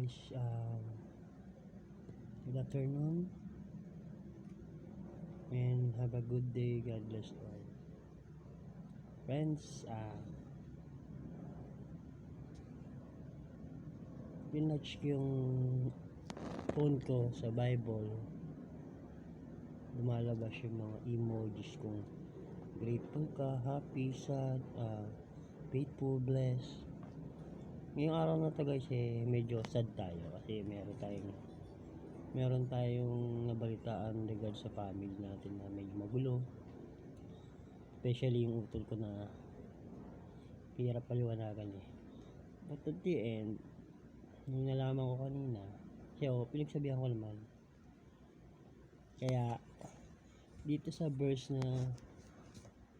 guys, good afternoon and have a good day. God bless all. Friends, pinatch ko yung phone ko sa Bible. Lumalabas yung mga emojis kung grateful ka, happy, sad, faithful, blessed. Ngayong araw na to guys, medyo sad tayo kasi meron tayong nabalitaan regard sa family natin na medyo magulo, especially yung utol ko na hirap paliwanagan but at the end, yung nalaman ko kanina so pinagsabihan ko naman. Kaya dito sa verse na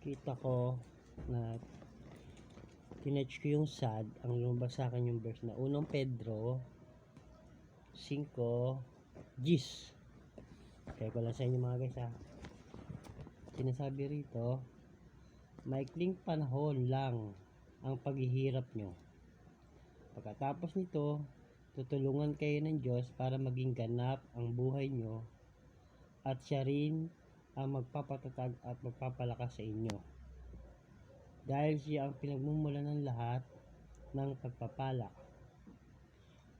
kita ko na tinatch ko yung sad, ang lumabas sa akin yung verse na 1 Pedro 5 Gis. Kaya ko lang sa inyo mga guys sinasabi rito, maikling panahon lang ang paghihirap nyo. Pagkatapos nito, tutulungan kayo ng Diyos para maging ganap ang buhay nyo at siya rin ang magpapatatag at magpapalakas sa inyo. Dahil siya ang pinagmumulan ng lahat ng pagpapala.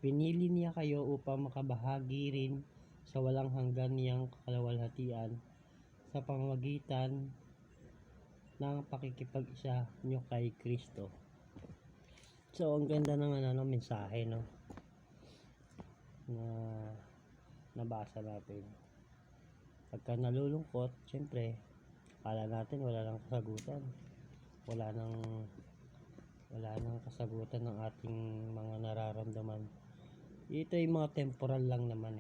Pinili niya kayo upang makabahagi rin sa walang hanggan niyang kalawalhatian sa pamamagitan ng pakikipag-isa nyo kay Kristo. So, ang ganda ng mensahe na nabasa natin. Pagka nalulungkot, syempre, akala natin wala nang kasagutan. Wala nang kasagutan ng ating mga nararamdaman. Ito ay mga temporal lang naman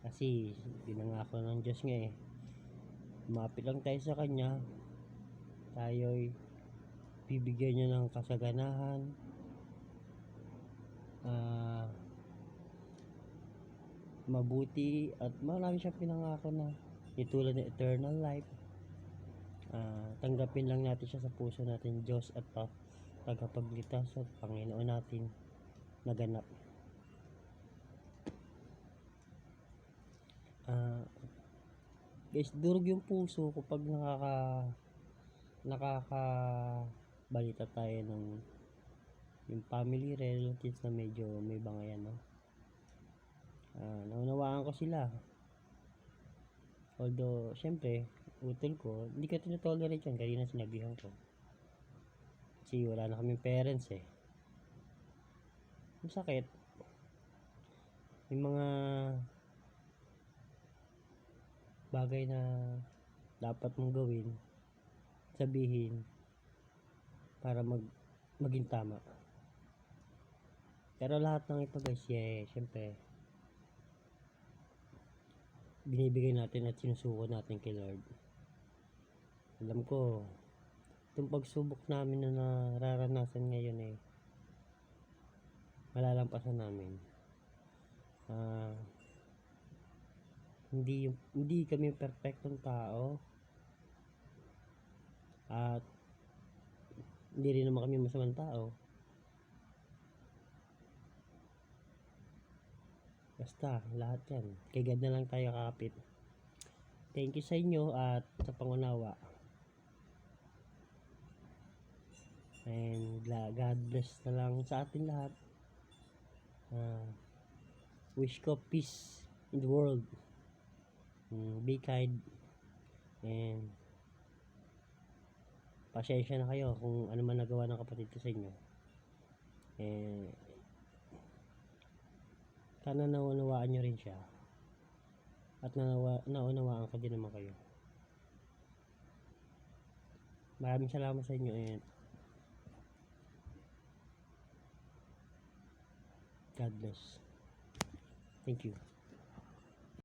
kasi binangako ng Diyos nga lumapit lang tayo sa Kanya, tayo'y bibigyan niya ng kasaganahan, mabuti, at marami siyang pinangako na itulad ng eternal life. Tanggapin lang natin siya sa puso natin, Diyos at tagapagligtas at Panginoon natin na ganap. Guys, durog yung puso ko pag nakakabalita tayo ng yung family relatives na medyo may bangayan, naunawaan ko sila, although syempre utol ko hindi ka tinotolerate yan. Kanina sinabihan ko kasi wala na kaming parents ang sakit. Yung mga bagay na dapat mong gawin, sabihin para maging tama. Pero lahat ng ito guys, syempre binibigay natin at sinusuko natin kay Lord. Alam ko itong pagsubok namin na nararanasan ngayon malalampasan namin. Hindi kami perfectong tao at hindi rin naman kami masamang tao. Basta lahat yan kay God na lang tayo kakapit. Thank you sa inyo at sa pangunawa, and God bless na lang sa atin lahat. Wish ko peace in the world. Be kind, and pasensya na kayo kung ano man nagawa ng kapatid ko sa inyo. Sana naunawaan nyo rin siya at naunawaan ko din naman kayo. Maraming salamat sa inyo and God bless. Thank you.